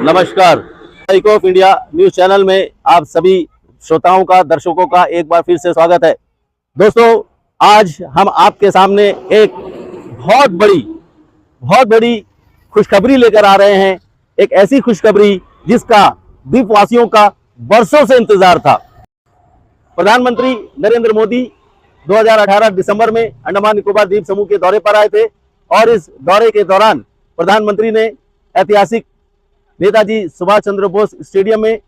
नमस्कार। टाइक of India news channel में आप सभी श्रोताओं का, दर्शकों का एक बार फिर से स्वागत है। दोस्तों, आज हम आपके सामने एक बहुत बड़ी खुशखबरी लेकर आ रहे हैं। एक ऐसी खुशखबरी जिसका द्वीपवासियों का बरसों से इंतजार था। प्रधानमंत्री नरेंद्र मोदी 2018 दिसंबर में अंडमान निकोबार द्वीप समूह के दौरे पर आए थे और इस दौरे के दौरान प्रधानमंत्री ने ऐतिहासिक नेताजी सुभाष चंद्र बोस स्टेडियम में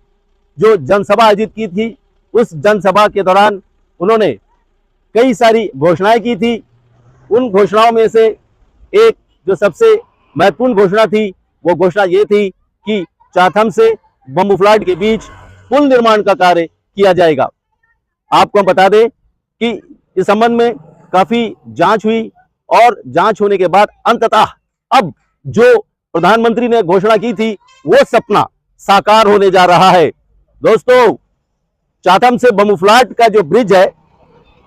जो जनसभा आयोजित की थी, उस जनसभा के दौरान उन्होंने कई सारी घोषणाएं की थी। उन घोषणाओं में से एक जो सबसे महत्वपूर्ण घोषणा थी, वो घोषणा ये थी कि चाथम से बम्बूफलाट के बीच पुल निर्माण का कार्य किया जाएगा। आपको हम बता दें कि इस संबंध में काफी जांच हुई और जांच होने के बाद अंततः अब जो प्रधानमंत्री ने घोषणा की थी, वो सपना साकार होने जा रहा है। दोस्तों, चाथम से बम्बूफलाट का जो ब्रिज है,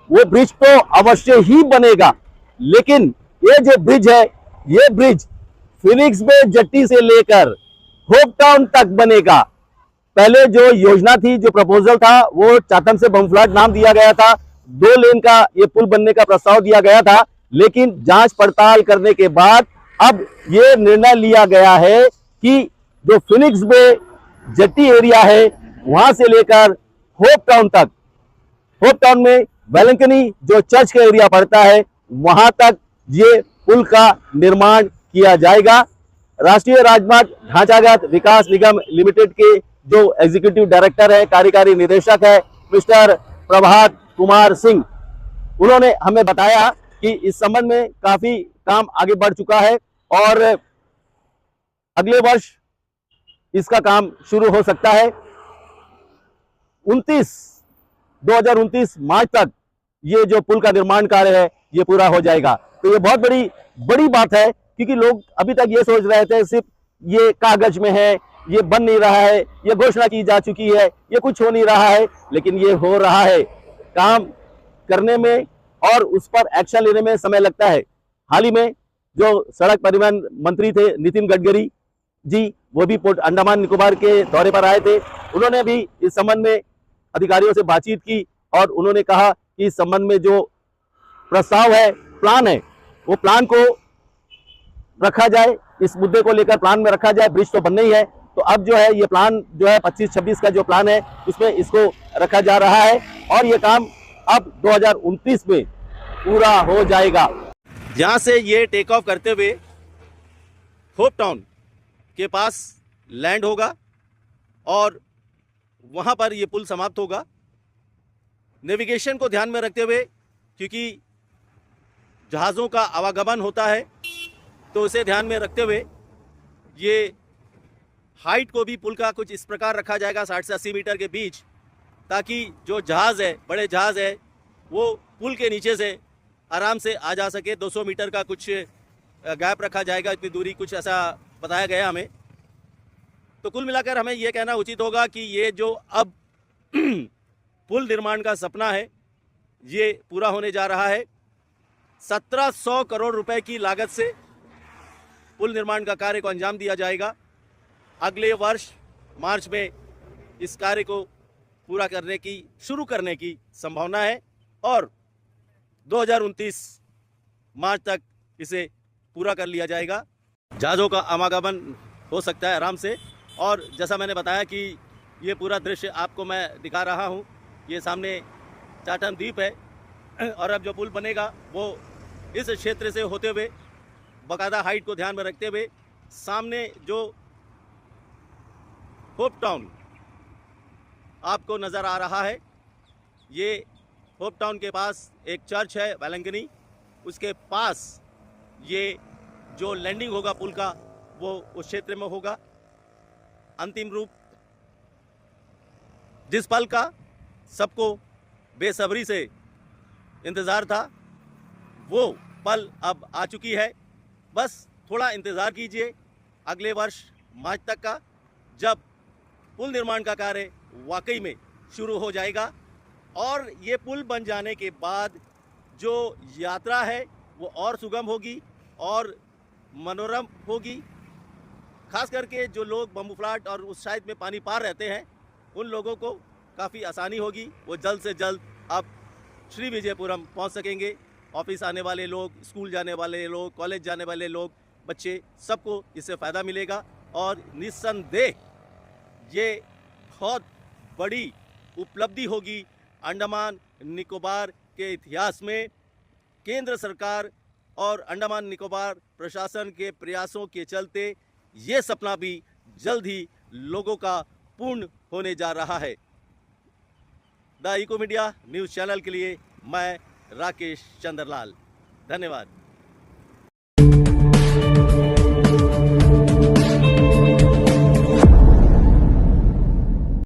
वो ब्रिज तो अवश्य ही बनेगा, लेकिन ये जो ब्रिज है, ये ब्रिज फिनिक्स बे जेट्टी से लेकर होप टाउन तक बनेगा। पहले जो योजना थी, जो प्रपोजल था, वो चाथम से बम्बूफलाट नाम दिया गया था। 2 लेन का ये पुल बनने का प्रस्ताव दिया गया था, लेकिन जांच पड़ताल करने के बाद अब ये निर्णय लिया गया है कि जो फिनिक्स बे जेट्टी एरिया है, वहां से लेकर होप टाउन तक, होप टाउन में वेलंकनी जो चर्च का एरिया पड़ता है, वहां तक ये पुल का निर्माण किया जाएगा। राष्ट्रीय राजमार्ग ढांचागत विकास निगम लिमिटेड के जो एग्जीक्यूटिव डायरेक्टर है, कार्यकारी निदेशक है, मिस्टर प्रभात कुमार सिंह, उन्होंने हमें बताया कि इस संबंध में काफी काम आगे बढ़ चुका है और अगले वर्ष इसका काम शुरू हो सकता है। 2029 मार्च तक ये जो पुल का निर्माण कार्य है, ये पूरा हो जाएगा। तो ये बहुत बड़ी बात है, क्योंकि लोग अभी तक ये सोच रहे थे सिर्फ ये कागज में है, ये बन नहीं रहा है, ये घोषणा की जा चुकी है, ये कुछ हो नहीं रहा है, लेकिन ये हो रहा है। काम करने में और उस पर एक्शन लेने में समय लगता है। हाल ही में जो सड़क परिवहन मंत्री थे नितिन गडकरी जी, वो भी अंडमान निकोबार के दौरे पर आए थे। उन्होंने भी इस संबंध में अधिकारियों से बातचीत की और उन्होंने कहा कि इस संबंध में जो प्रस्ताव है, प्लान है, वो प्लान को रखा जाए, इस मुद्दे को लेकर प्लान में रखा जाए। ब्रिज तो बनना ही है, तो अब जो है ये प्लान जो है 25-26 का जो प्लान है, उसमें इसको रखा जा रहा है और ये काम अब 2029 में पूरा हो जाएगा। जहां से ये टेक ऑफ करते हुए होप टाउन के पास लैंड होगा और वहां पर ये पुल समाप्त होगा। नेविगेशन को ध्यान में रखते हुए, क्योंकि जहाज़ों का आवागमन होता है, तो उसे ध्यान में रखते हुए ये हाइट को भी पुल का कुछ इस प्रकार रखा जाएगा, 60 से 80 मीटर के बीच, ताकि जो जहाज़ है, बड़े जहाज़ है, वो पुल के नीचे से आराम से आ जा सके। 200 मीटर का कुछ गैप रखा जाएगा, इतनी दूरी, कुछ ऐसा बताया गया हमें। तो कुल मिलाकर हमें यह कहना उचित होगा कि ये जो अब पुल निर्माण का सपना है, ये पूरा होने जा रहा है। 1700 करोड़ रुपए की लागत से पुल निर्माण का कार्य को अंजाम दिया जाएगा। अगले वर्ष मार्च में इस कार्य को पूरा करने की, शुरू करने की संभावना है और 2029 मार्च तक इसे पूरा कर लिया जाएगा। जहाज़ों का आवागमन हो सकता है आराम से। और जैसा मैंने बताया कि ये पूरा दृश्य आपको मैं दिखा रहा हूँ, ये सामने चाथम द्वीप है और अब जो पुल बनेगा वो इस क्षेत्र से होते हुए, बाकायदा हाइट को ध्यान में रखते हुए, सामने जो होप टाउन आपको नज़र आ रहा है, ये होप टाउन के पास एक चर्च है वेलंकनी, उसके पास ये जो लैंडिंग होगा पुल का, वो उस क्षेत्र में होगा। अंतिम रूप जिस पल का सबको बेसब्री से इंतज़ार था, वो पल अब आ चुकी है। बस थोड़ा इंतज़ार कीजिए अगले वर्ष मार्च तक का, जब पुल निर्माण का कार्य वाकई में शुरू हो जाएगा और ये पुल बन जाने के बाद जो यात्रा है वो और सुगम होगी और मनोरम होगी। खास करके जो लोग बम्बू फ्लैट और उस साइड में पानी पार रहते हैं उन लोगों को काफ़ी आसानी होगी। वो जल्द से जल्द अब श्री विजयपुरम पहुंच सकेंगे। ऑफिस आने वाले लोग, स्कूल जाने वाले लोग, कॉलेज जाने वाले लोग, बच्चे, सबको इससे फ़ायदा मिलेगा और निस्संदेह ये बहुत बड़ी उपलब्धि होगी अंडमान निकोबार के इतिहास में। केंद्र सरकार और अंडमान निकोबार प्रशासन के प्रयासों के चलते ये सपना भी जल्द ही लोगों का पूर्ण होने जा रहा है। The eco media news channel के लिए मैं राकेश चंद्रलाल, धन्यवाद।